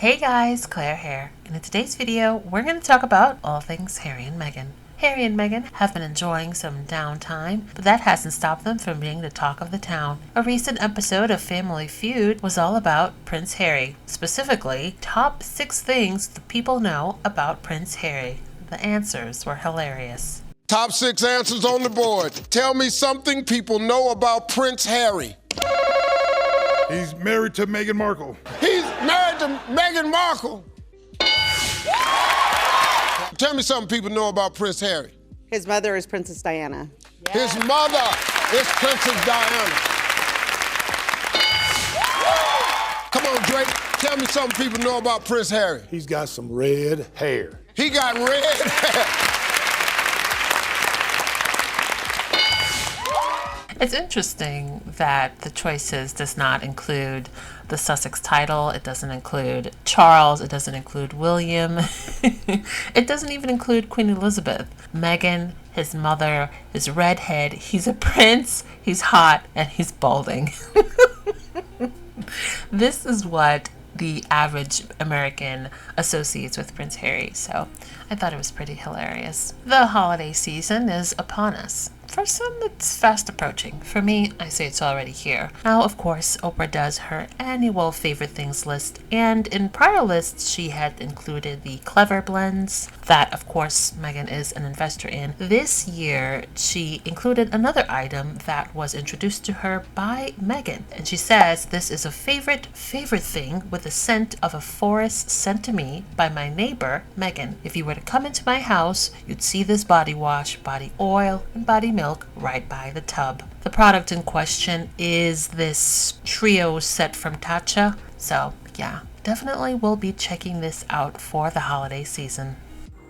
Hey guys, Claire here, and in today's video, we're going to talk about all things Harry and Meghan. Harry and Meghan have been enjoying some downtime, but that hasn't stopped them from being the talk of the town. A recent episode of Family Feud was all about Prince Harry, specifically, top 6 things the people know about Prince Harry. The answers were hilarious. Top 6 answers on the board. Tell me something people know about Prince Harry. He's married to Meghan Markle. He's married to Meghan Markle. Tell me something people know about Prince Harry. His mother is Princess Diana. His mother is Princess Diana. Come on, Drake. Tell me something people know about Prince Harry. He's got some red hair. He got red hair. It's interesting that the choices does not include the Sussex title. It doesn't include Charles. It doesn't include William. It doesn't even include Queen Elizabeth. Meghan, his mother, his redhead. He's a prince. He's hot and he's balding. This is what the average American associates with Prince Harry, so I thought it was pretty hilarious. The holiday season is upon us. For some, it's fast approaching. For me, I say it's already here. Now, of course, Oprah does her annual favorite things list, and in prior lists, she had included the clever blends that, of course, Meghan is an investor in. This year, she included another item that was introduced to her by Meghan, and she says this is a favorite thing with the scent of a forest sent to me by my neighbor, Meghan. If you were to come into my house, you'd see this body wash, body oil, and body milk right by the tub. The product in question is this trio set from Tatcha. So yeah, definitely will be checking this out for the holiday season.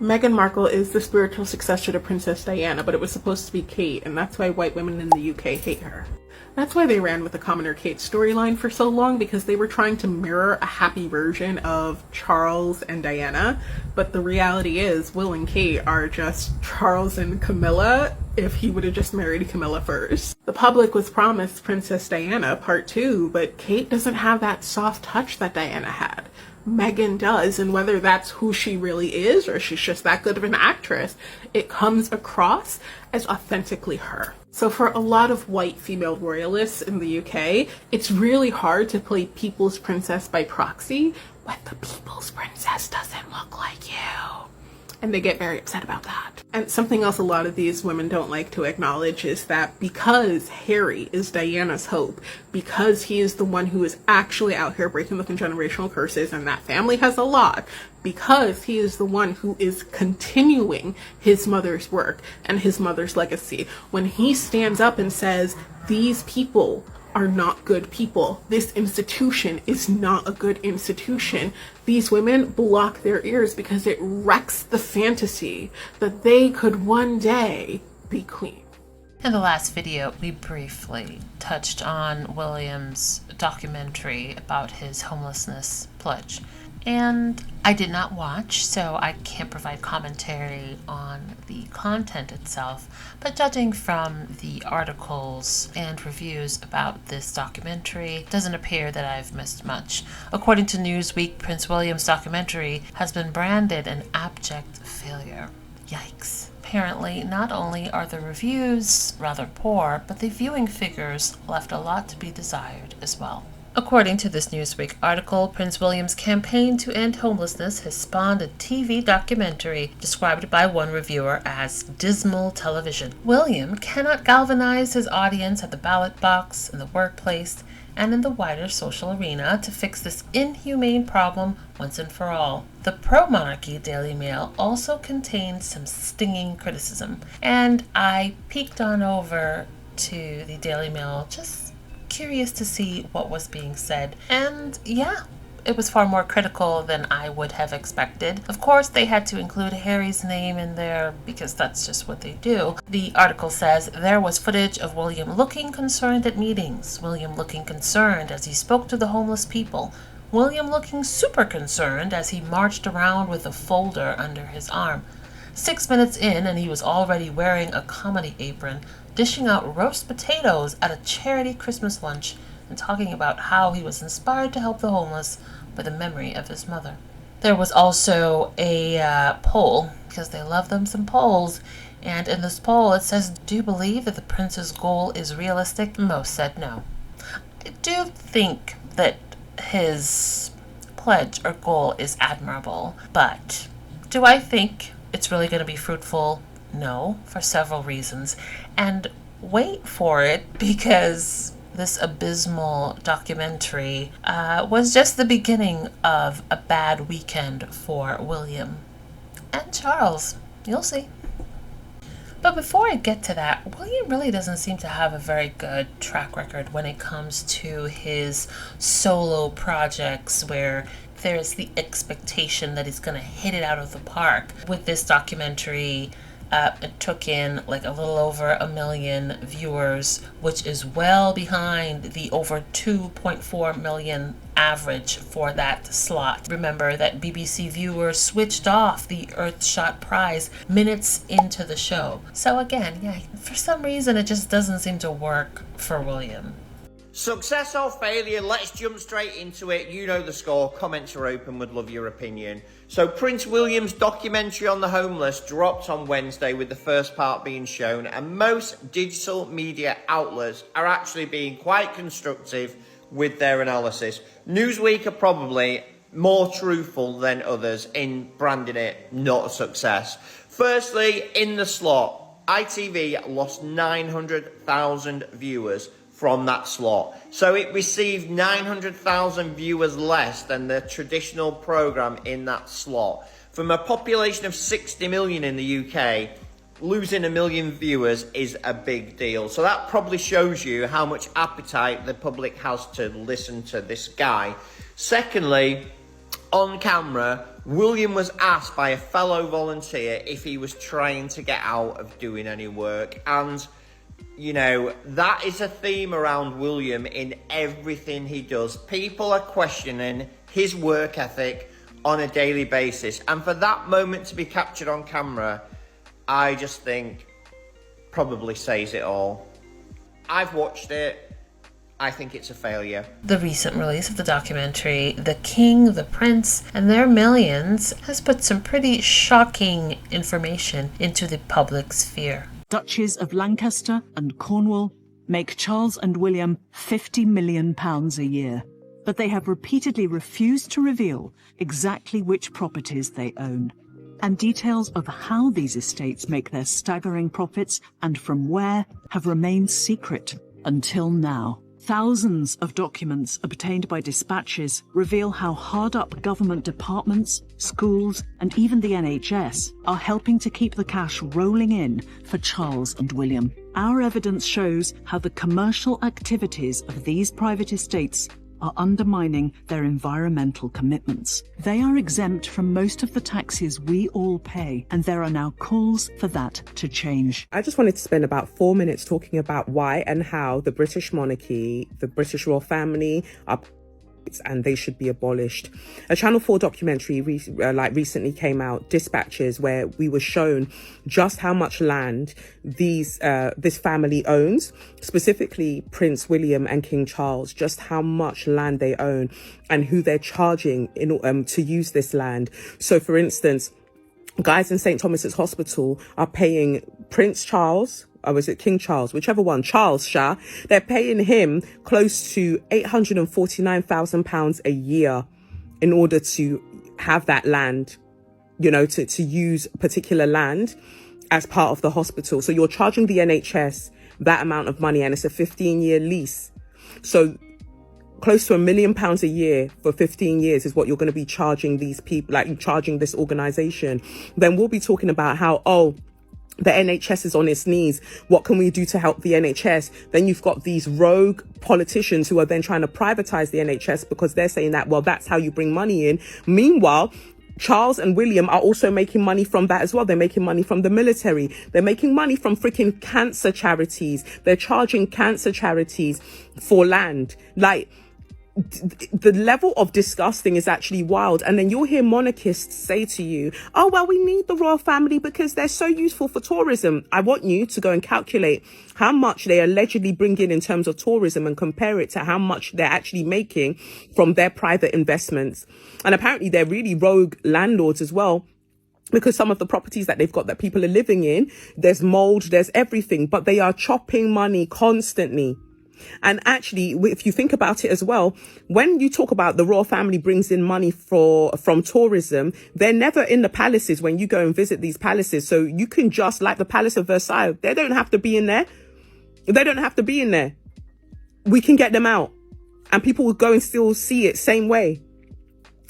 Meghan Markle is the spiritual successor to Princess Diana, but it was supposed to be Kate, and that's why white women in the UK hate her. That's why they ran with the Commoner Kate storyline for so long, because they were trying to mirror a happy version of Charles and Diana, but the reality is Will and Kate are just Charles and Camilla if he would have just married Camilla first. The public was promised Princess Diana Part 2, but Kate doesn't have that soft touch that Diana had. Meghan does, and whether that's who she really is or she's just that good of an actress, it comes across as authentically her. So for a lot of white female royalists in the UK, it's really hard to play people's princess by proxy when the people's princess doesn't look like you. And they get very upset about that. And something else a lot of these women don't like to acknowledge is that because Harry is Diana's hope, because he is the one who is actually out here breaking the generational curses, and that family has a lot, because he is the one who is continuing his mother's work and his mother's legacy. When he stands up and says, these people are not good people. This institution is not a good institution. These women block their ears because it wrecks the fantasy that they could one day be queen. In the last video, we briefly touched on William's documentary about his homelessness pledge. And I did not watch, so I can't provide commentary on the content itself, but judging from the articles and reviews about this documentary, it doesn't appear that I've missed much. According to Newsweek, Prince William's documentary has been branded an abject failure. Yikes. Apparently, not only are the reviews rather poor, but the viewing figures left a lot to be desired as well. According to this Newsweek article, Prince William's campaign to end homelessness has spawned a TV documentary described by one reviewer as dismal television. William cannot galvanize his audience at the ballot box, in the workplace, and in the wider social arena to fix this inhumane problem once and for all. The pro-monarchy Daily Mail also contained some stinging criticism, and I peeked on over to the Daily Mail just curious to see what was being said, and yeah, it was far more critical than I would have expected. Of course, they had to include Harry's name in there because that's just what they do. The article says there was footage of William looking concerned at meetings, William looking concerned as he spoke to the homeless people, William looking super concerned as he marched around with a folder under his arm. 6 minutes in and he was already wearing a comedy apron, dishing out roast potatoes at a charity Christmas lunch and talking about how he was inspired to help the homeless, but with the memory of his mother. There was also a poll, because they love them some polls, and in this poll it says, do you believe that the prince's goal is realistic? Most said no. I do think that his pledge or goal is admirable, but do I think it's really going to be fruitful? No, for several reasons. And wait for it, because this abysmal documentary was just the beginning of a bad weekend for William and Charles. You'll see. But before I get to that, William really doesn't seem to have a very good track record when it comes to his solo projects, where there's the expectation that he's going to hit it out of the park. With this documentary, it took in like a little over 1 million viewers, which is well behind the over 2.4 million average for that slot. Remember that BBC viewers switched off the Earthshot prize minutes into the show. So again, yeah, for some reason it just doesn't seem to work for William. Success or failure, let's jump straight into it. You know the score, comments are open, would love your opinion. So Prince William's documentary on the homeless dropped on Wednesday, with the first part being shown, and most digital media outlets are actually being quite constructive with their analysis. Newsweek are probably more truthful than others in branding it not a success. Firstly, in the slot, ITV lost 900,000 viewers from that slot. So it received 900,000 viewers less than the traditional programme in that slot. From a population of 60 million in the UK, losing 1 million viewers is a big deal. So that probably shows you how much appetite the public has to listen to this guy. Secondly, on camera, William was asked by a fellow volunteer if he was trying to get out of doing any work, and you know, that is a theme around William in everything he does. People are questioning his work ethic on a daily basis. And for that moment to be captured on camera, I just think probably says it all. I've watched it. I think it's a failure. The recent release of the documentary, The King, the Prince, and Their Millions, has put some pretty shocking information into the public sphere. Duchies of Lancaster and Cornwall make Charles and William £50 million a year, but they have repeatedly refused to reveal exactly which properties they own. And details of how these estates make their staggering profits and from where have remained secret until now. Thousands of documents obtained by dispatches reveal how hard up government departments, schools, and even the NHS are helping to keep the cash rolling in for Charles and William. Our evidence shows how the commercial activities of these private estates are undermining their environmental commitments. They are exempt from most of the taxes we all pay, and there are now calls for that to change. I just wanted to spend about 4 minutes talking about why and how the British monarchy, the British royal family are and they should be abolished. A Channel 4 documentary recently came out, Dispatches, where we were shown just how much land this family owns, specifically Prince William and King Charles, just how much land they own and who they're charging to use this land. So, for instance, guys in St. Thomas's Hospital are paying Prince Charles, or was it King Charles, whichever one, Charles Shah, they're paying him close to £849,000 a year in order to have that land, you know, to use particular land as part of the hospital. So you're charging the NHS that amount of money, and it's a 15-year lease. So close to £1 million a year for 15 years is what you're going to be charging these people, like charging this organization. Then we'll be talking about how, the NHS is on its knees. What can we do to help the NHS? Then you've got these rogue politicians who are then trying to privatize the NHS because they're saying that, well, that's how you bring money in. Meanwhile, Charles and William are also making money from that as well. They're making money from the military. They're making money from freaking cancer charities. They're charging cancer charities for land. Like, the level of disgusting is actually wild. And then you'll hear monarchists say to you, oh, well, we need the royal family because they're so useful for tourism. I want you to go and calculate how much they allegedly bring in terms of tourism and compare it to how much they're actually making from their private investments. And apparently they're really rogue landlords as well, because some of the properties that they've got that people are living in, there's mold, there's everything, but they are chopping money constantly. And actually, if you think about it as well, when you talk about the royal family brings in money from tourism, they're never in the palaces when you go and visit these palaces. So you can just, like the Palace of Versailles, they don't have to be in there. They don't have to be in there. We can get them out and people will go and still see it same way.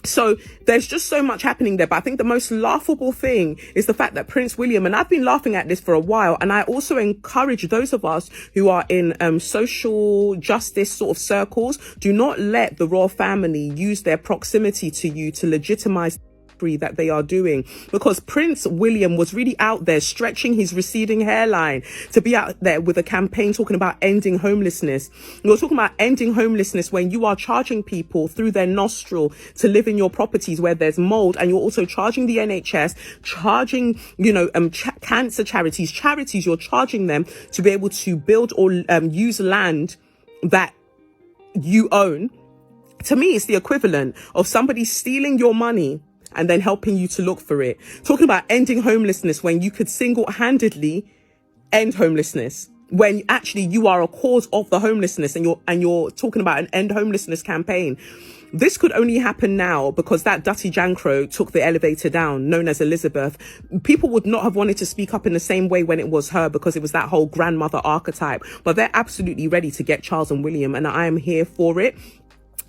So there's just so much happening there. But I think the most laughable thing is the fact that Prince William, and I've been laughing at this for a while, and I also encourage those of us who are in social justice sort of circles, do not let the royal family use their proximity to you to legitimize that they are doing, because Prince William was really out there stretching his receding hairline to be out there with a campaign talking about ending homelessness. You're talking about ending homelessness when you are charging people through their nostril to live in your properties where there's mold, and you're also charging the NHS, charging, cancer charities, you're charging them to be able to build or use land that you own. To me, it's the equivalent of somebody stealing your money and then helping you to look for it. Talking about ending homelessness when you could single-handedly end homelessness, when actually you are a cause of the homelessness, and you're talking about an end homelessness campaign. This could only happen now because that Dutty Jankro took the elevator down, known as Elizabeth. People would not have wanted to speak up in the same way when it was her, because it was that whole grandmother archetype. But they're absolutely ready to get Charles and William, and I am here for it.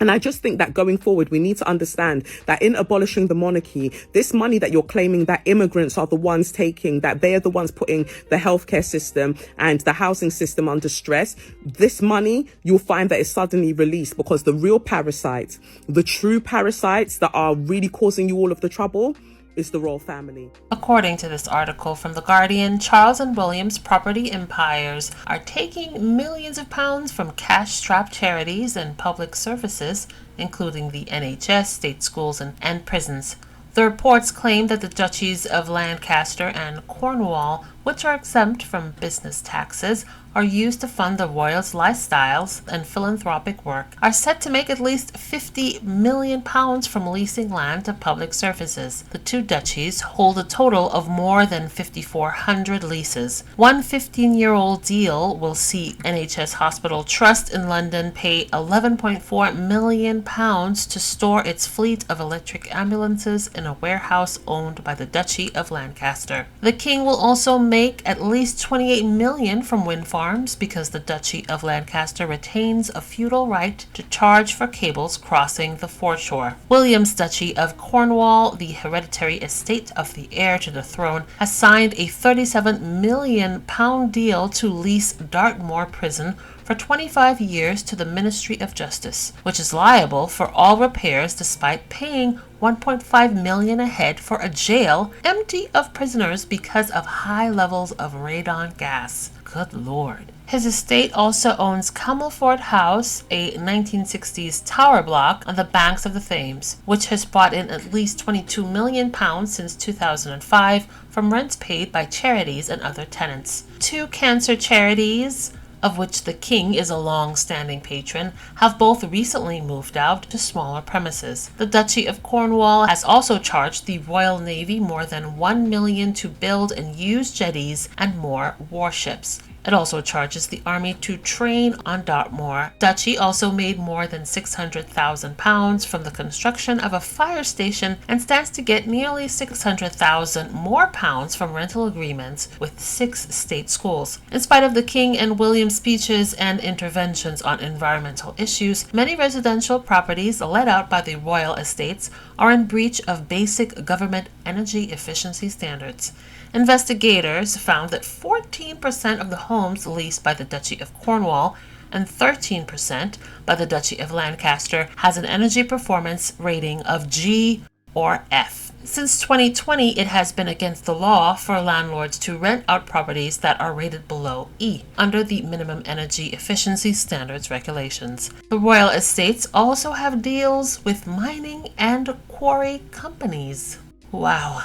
And I just think that going forward, we need to understand that in abolishing the monarchy, this money that you're claiming that immigrants are the ones taking, that they are the ones putting the healthcare system and the housing system under stress, this money, you'll find that is suddenly released, because the real parasites, the true parasites that are really causing you all of the trouble, is the royal family. According to this article from The Guardian, Charles and William's property empires are taking millions of pounds from cash-strapped charities and public services, including the NHS, state schools, and prisons. The reports claim that the Duchies of Lancaster and Cornwall, which are exempt from business taxes, are used to fund the royals' lifestyles and philanthropic work, are set to make at least £50 million from leasing land to public services. The two duchies hold a total of more than 5,400 leases. One 15-year-old deal will see NHS Hospital Trust in London pay £11.4 million to store its fleet of electric ambulances in a warehouse owned by the Duchy of Lancaster. The King will also make at least $28 million from wind farms, because the Duchy of Lancaster retains a feudal right to charge for cables crossing the foreshore. William's Duchy of Cornwall, the hereditary estate of the heir to the throne, has signed a £37 million deal to lease Dartmoor Prison for 25 years to the Ministry of Justice, which is liable for all repairs despite paying $1.5 million a head for a jail empty of prisoners because of high levels of radon gas. Good Lord. His estate also owns Camelford House, a 1960s tower block on the banks of the Thames, which has brought in at least £22 million since 2005 from rents paid by charities and other tenants. Two cancer charities, of which the King is a long-standing patron, have both recently moved out to smaller premises. The Duchy of Cornwall has also charged the Royal Navy more than £1 million to build and use jetties and more warships. It also charges the army to train on Dartmoor. Duchy also made more than £600,000 from the construction of a fire station and stands to get nearly £600,000 more from rental agreements with 6 state schools. In spite of the King and William speeches and interventions on environmental issues, many residential properties let out by the royal estates are in breach of basic government energy efficiency standards. Investigators found that 14% of the homes leased by the Duchy of Cornwall and 13% by the Duchy of Lancaster has an energy performance rating of G or F. Since 2020, it has been against the law for landlords to rent out properties that are rated below E under the Minimum Energy Efficiency Standards regulations. The royal estates also have deals with mining and quarry companies. Wow.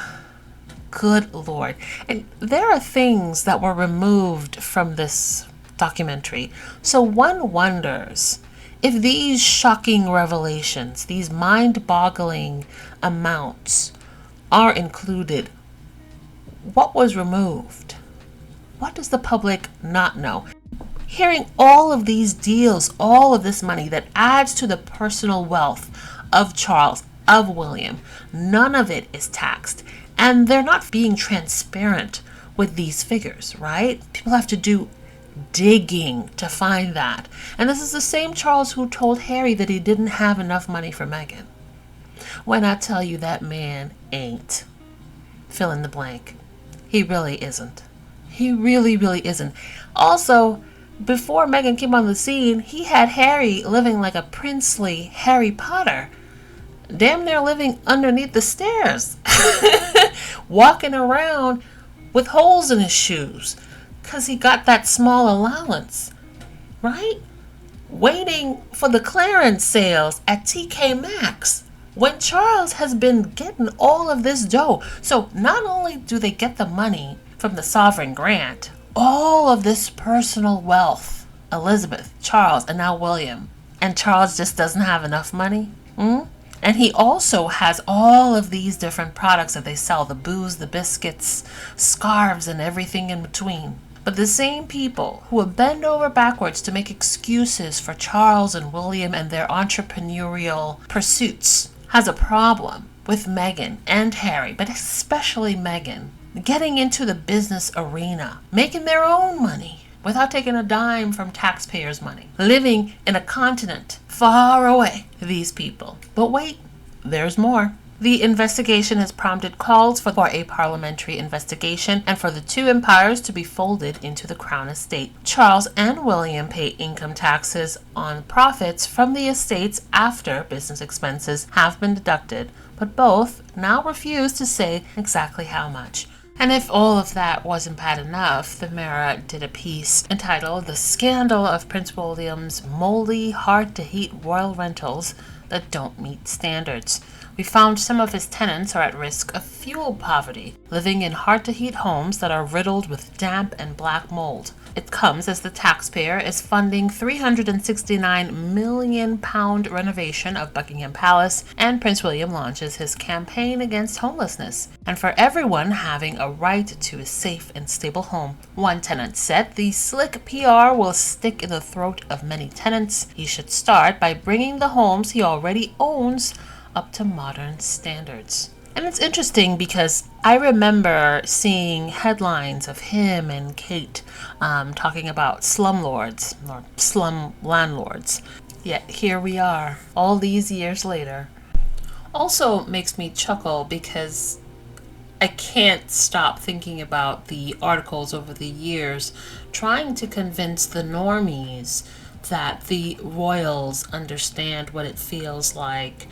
Good Lord. And there are things that were removed from this documentary. So one wonders if these shocking revelations, these mind-boggling amounts are included, what was removed? What does the public not know? Hearing all of these deals, all of this money that adds to the personal wealth of Charles, of William, none of it is taxed. And they're not being transparent with these figures, right? People have to do digging to find that. And this is the same Charles who told Harry that he didn't have enough money for Meghan. When I tell you that man ain't, fill in the blank. He really isn't. He really, really isn't. Also, before Meghan came on the scene, he had Harry living like a princely Harry Potter. Damn near living underneath the stairs. Walking around with holes in his shoes because he got that small allowance. Right? Waiting for the clearance sales at TK Maxx when Charles has been getting all of this dough. So not only do they get the money from the sovereign grant, all of this personal wealth, Elizabeth, Charles, and now William, and Charles just doesn't have enough money. And he also has all of these different products that they sell, the booze, the biscuits, scarves, and everything in between. But the same people who would bend over backwards to make excuses for Charles and William and their entrepreneurial pursuits has a problem with Meghan and Harry, but especially Meghan, getting into the business arena, making their own money without taking a dime from taxpayers' money, living in a continent far away, these people. But wait, there's more. The investigation has prompted calls for a parliamentary investigation and for the two empires to be folded into the Crown estate. Charles and William pay income taxes on profits from the estates after business expenses have been deducted, but both now refuse to say exactly how much. And if all of that wasn't bad enough, the Mirror did a piece entitled "The Scandal of Prince William's Moldy, Hard-to-Heat Royal Rentals That Don't Meet Standards." We found some of his tenants are at risk of fuel poverty, living in hard-to-heat homes that are riddled with damp and black mold. It comes as the taxpayer is funding £369 million renovation of Buckingham Palace, and Prince William launches his campaign against homelessness, and for everyone having a right to a safe and stable home. One tenant said the slick PR will stick in the throat of many tenants. He should start by bringing the homes he already owns up to modern standards. And it's interesting because I remember seeing headlines of him and Kate talking about slumlords or slum landlords. Yet here we are, all these years later. Also makes me chuckle because I can't stop thinking about the articles over the years trying to convince the normies that the royals understand what it feels like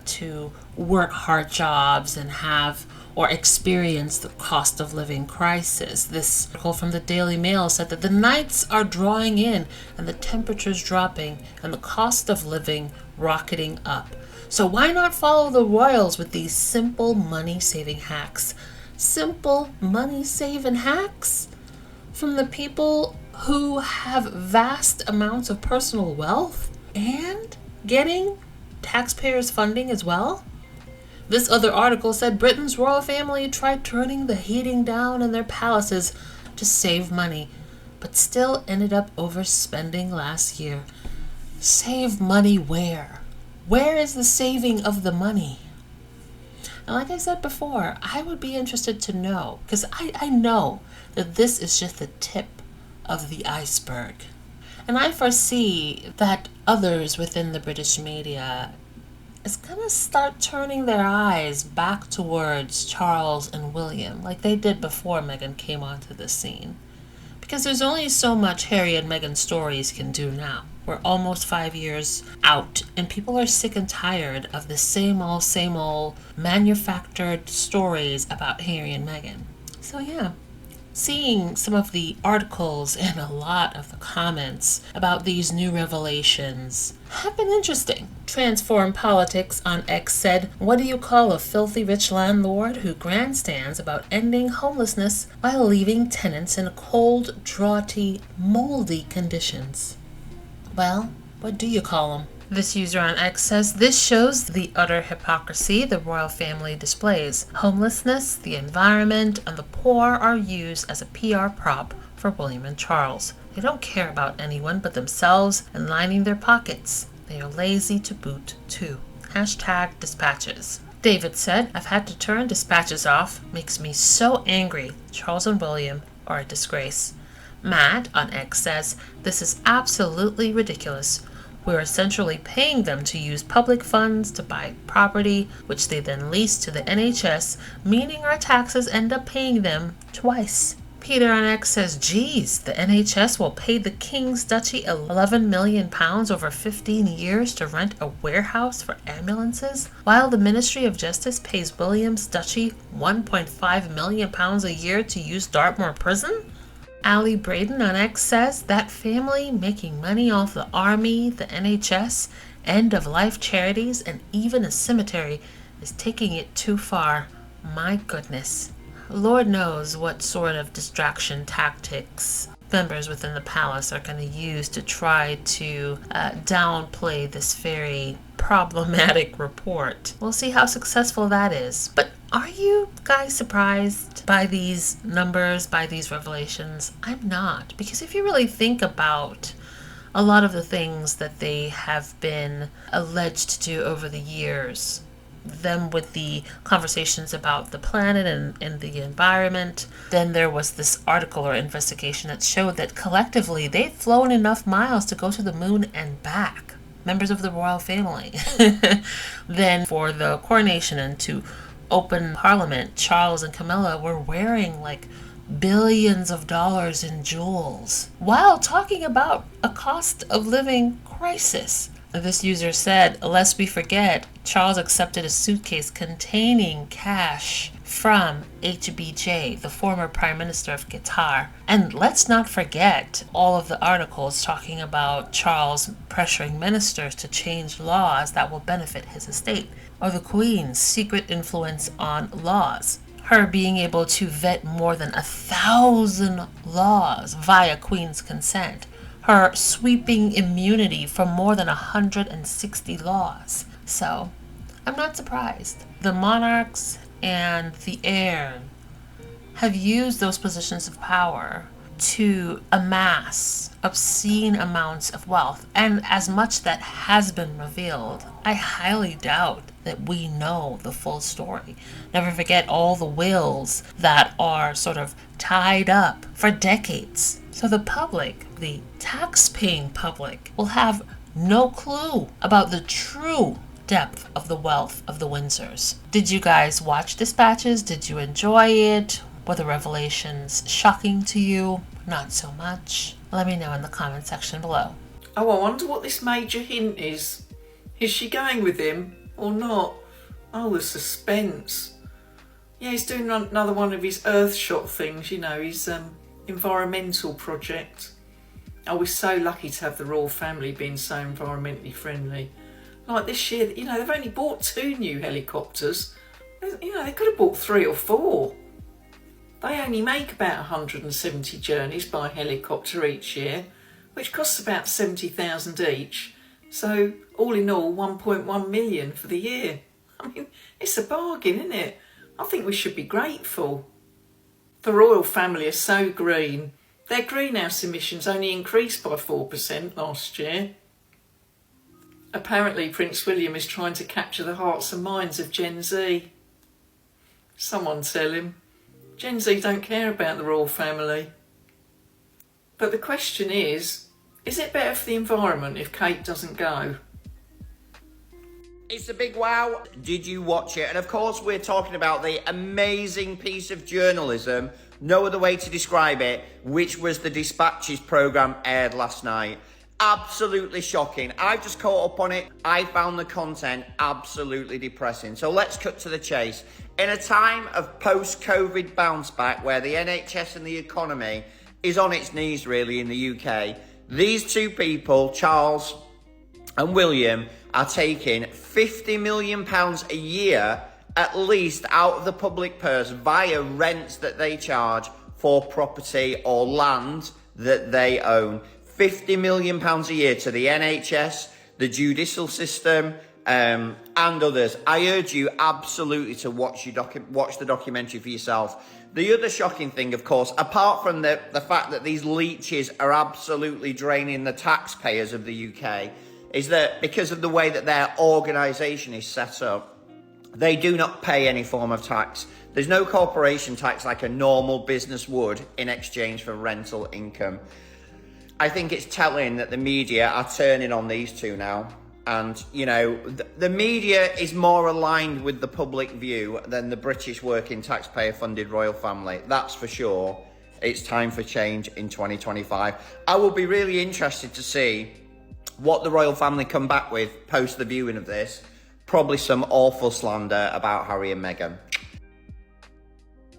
to work hard jobs and have or experience the cost of living crisis. This article from the Daily Mail said that the nights are drawing in and the temperatures dropping and the cost of living rocketing up. So why not follow the royals with these simple money-saving hacks? Simple money-saving hacks from the people who have vast amounts of personal wealth and getting taxpayers' funding as well? This other article said Britain's royal family tried turning the heating down in their palaces to save money, but still ended up overspending last year. Save money where? Where is the saving of the money? And like I said before, I would be interested to know, because I know that this is just the tip of the iceberg. And I foresee that others within the British media is going to start turning their eyes back towards Charles and William, like they did before Meghan came onto the scene. Because there's only so much Harry and Meghan stories can do now. We're almost 5 years out, and people are sick and tired of the same old manufactured stories about Harry and Meghan. So yeah, seeing some of the articles and a lot of the comments about these new revelations have been interesting. Transform Politics on X said, "What do you call a filthy rich landlord who grandstands about ending homelessness while leaving tenants in cold, draughty, moldy conditions?" Well, what do you call them? This user on X says, "This shows the utter hypocrisy the royal family displays. Homelessness, the environment, and the poor are used as a PR prop for William and Charles. They don't care about anyone but themselves and lining their pockets. They are lazy to boot, too." Hashtag dispatches. David said, "I've had to turn dispatches off. Makes me so angry. Charles and William are a disgrace." Matt on X says, "This is absolutely ridiculous. We're essentially paying them to use public funds to buy property, which they then lease to the NHS, meaning our taxes end up paying them twice." Peter on X says, "Geez, the NHS will pay the King's Duchy £11 million over 15 years to rent a warehouse for ambulances, while the Ministry of Justice pays William's Duchy £1.5 million a year to use Dartmoor Prison?" Ali Braden on X says, "That family making money off the army, the NHS, end-of-life charities, and even a cemetery is taking it too far. My goodness." Lord knows what sort of distraction tactics members within the palace are going to use to try to downplay this very problematic report. We'll see how successful that is. But are you guys surprised by these numbers, by these revelations? I'm not, because if you really think about a lot of the things that they have been alleged to do over the years, them with the conversations about the planet and the environment. Then there was this article or investigation that showed that collectively they'd flown enough miles to go to the moon and back, members of the royal family. Then for the coronation and to open Parliament, Charles and Camilla were wearing like billions of dollars in jewels while talking about a cost of living crisis. This user said, "Lest we forget, Charles accepted a suitcase containing cash from HBJ, the former Prime Minister of Qatar. And let's not forget all of the articles talking about Charles pressuring ministers to change laws that will benefit his estate, or the Queen's secret influence on laws. Her being able to vet more than 1,000 laws via Queen's consent. Her sweeping immunity from more than 160 laws. So, I'm not surprised. The monarchs and the heir have used those positions of power to amass obscene amounts of wealth. And as much that has been revealed, I highly doubt that we know the full story. Never forget all the wills that are sort of tied up for decades. So the public, the tax-paying public, will have no clue about the true depth of the wealth of the Windsors. Did you guys watch Dispatches? Did you enjoy it? Were the revelations shocking to you? Not so much? Let me know in the comment section below. Oh, I wonder what this major hint is. Is she going with him or not? Oh, the suspense. Yeah, he's doing another one of his Earthshot things, you know, his environmental project. Oh, we're so lucky to have the royal family being so environmentally friendly. Like this year, you know, they've only bought 2 new helicopters. You know, they could have bought 3 or 4. They only make about 170 journeys by helicopter each year, which costs about 70,000 each. So, all in all, 1.1 million for the year. I mean, it's a bargain, isn't it? I think we should be grateful. The royal family are so green. Their greenhouse emissions only increased by 4% last year. Apparently, Prince William is trying to capture the hearts and minds of Gen Z. Someone tell him. Gen Z don't care about the royal family. But the question is it better for the environment if Kate doesn't go? It's a big wow. Did you watch it? And of course, we're talking about the amazing piece of journalism, no other way to describe it, which was the Dispatches programme aired last night. Absolutely shocking. I've just caught up on it. I found the content absolutely depressing. So let's cut to the chase. In a time of post-COVID bounce back where the NHS and the economy is on its knees really in the UK, these two people, Charles and William, are taking £50 million a year at least out of the public purse via rents that they charge for property or land that they own. £50 million a year to the NHS, the judicial system, and others. I urge you absolutely to watch the documentary for yourself. The other shocking thing, of course, apart from the fact that these leeches are absolutely draining the taxpayers of the UK, is that because of the way that their organisation is set up, they do not pay any form of tax. There's no corporation tax like a normal business would in exchange for rental income. I think it's telling that the media are turning on these two now. And, you know, the media is more aligned with the public view than the British working taxpayer-funded royal family. That's for sure. It's time for change in 2025. I will be really interested to see what the royal family come back with post the viewing of this. Probably some awful slander about Harry and Meghan.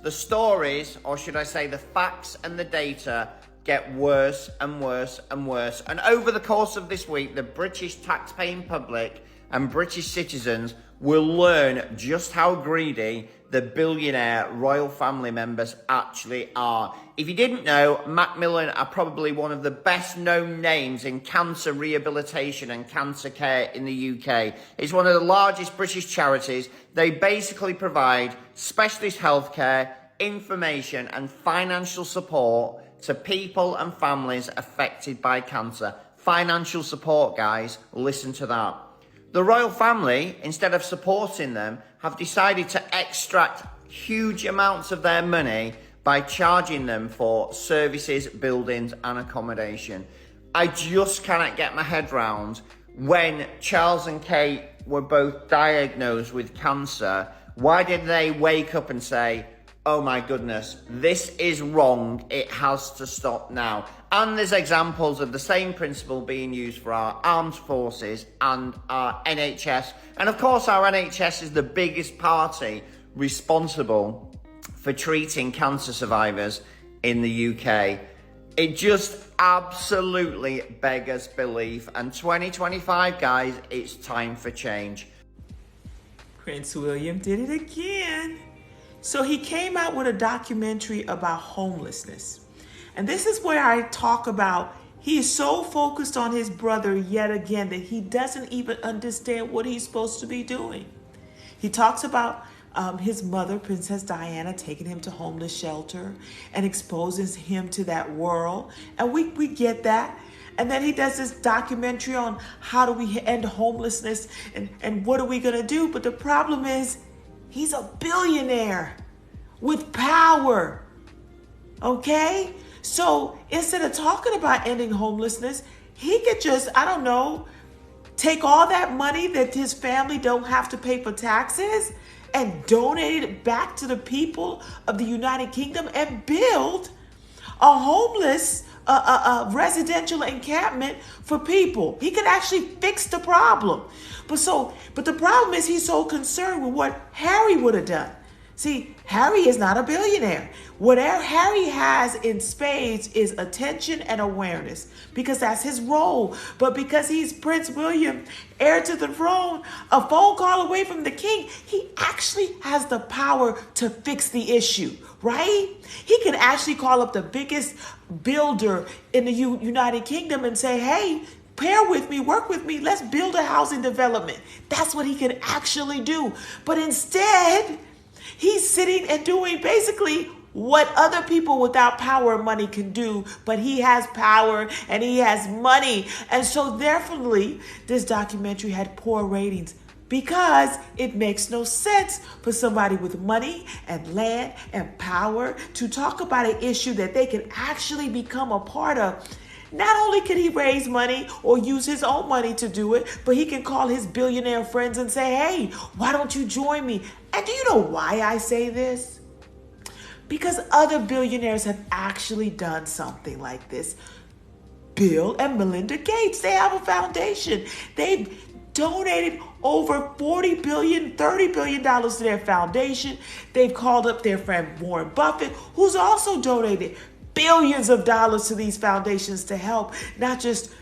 The stories, or should I say the facts and the data, get worse and worse and worse. And over the course of this week, the British taxpaying public and British citizens will learn just how greedy the billionaire royal family members actually are. If you didn't know, Macmillan are probably one of the best known names in cancer rehabilitation and cancer care in the UK. It's one of the largest British charities. They basically provide specialist healthcare, information and financial support to people and families affected by cancer. Financial support, guys, listen to that. The royal family, instead of supporting them, have decided to extract huge amounts of their money by charging them for services, buildings and accommodation. I just cannot get my head round when Charles and Kate were both diagnosed with cancer, why did they wake up and say, oh my goodness, this is wrong, it has to stop now? And there's examples of the same principle being used for our armed forces and our NHS. And of course, our NHS is the biggest party responsible for treating cancer survivors in the UK. It just absolutely beggars belief. And 2025, guys, it's time for change. Prince William did it again. So he came out with a documentary about homelessness. And this is where I talk about he is so focused on his brother yet again that he doesn't even understand what he's supposed to be doing. He talks about his mother, Princess Diana, taking him to homeless shelter and exposes him to that world. And we get that. And then he does this documentary on how do we end homelessness and what are we going to do? But the problem is he's a billionaire with power. Okay? So instead of talking about ending homelessness, he could just, I don't know, take all that money that his family don't have to pay for taxes and donate it back to the people of the United Kingdom and build a homeless residential encampment for people. He could actually fix the problem. But the problem is he's so concerned with what Harry would have done. See, Harry is not a billionaire. Whatever Harry has in spades is attention and awareness because that's his role. But because he's Prince William, heir to the throne, a phone call away from the king, he actually has the power to fix the issue, right? He can actually call up the biggest builder in the United Kingdom and say, hey, pair with me, work with me, let's build a housing development. That's what he can actually do. But instead, he's sitting and doing basically what other people without power and money can do, but he has power and he has money. And so therefore, this documentary had poor ratings because it makes no sense for somebody with money and land and power to talk about an issue that they can actually become a part of. Not only can he raise money or use his own money to do it, but he can call his billionaire friends and say, hey, why don't you join me? And do you know why I say this? Because other billionaires have actually done something like this. Bill and Melinda Gates. They have a foundation. They've donated over $40 billion, $30 billion to their foundation. They've called up their friend Warren Buffett, who's also donated billions of dollars to these foundations to help not just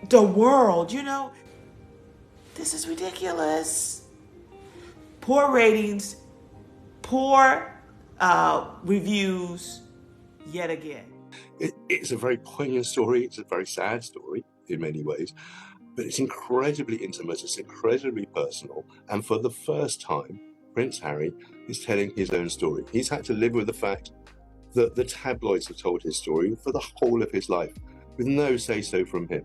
the world, you know. This is ridiculous. Poor ratings, poor reviews, yet again. It's a very poignant story. It's a very sad story in many ways, but it's incredibly intimate. It's incredibly personal. And for the first time, Prince Harry is telling his own story. He's had to live with the fact that the tabloids have told his story for the whole of his life, with no say-so from him.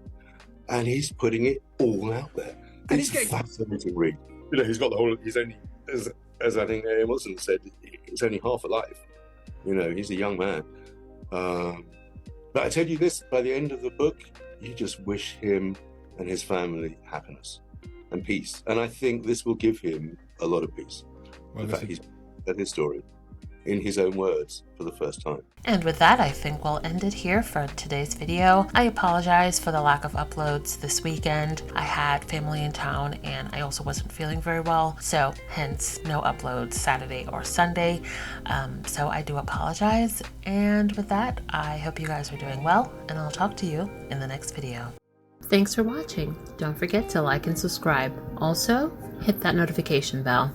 And he's putting it all out there. And it's fascinating read. You know, he's got the whole, he's only, as I think Wilson said, it's only half a life. You know, he's a young man. But I tell you this, by the end of the book, you just wish him and his family happiness and peace. And I think this will give him a lot of peace. In fact, he's told his story in his own words for the first time. And with that, I think we'll end it here for today's video. I apologize for the lack of uploads this weekend. I had family in town and I also wasn't feeling very well, so hence no uploads Saturday or Sunday. So I do apologize. And with that, I hope you guys are doing well, and I'll talk to you in the next video. Thanks for watching. Don't forget to like and subscribe. Also, hit that notification bell.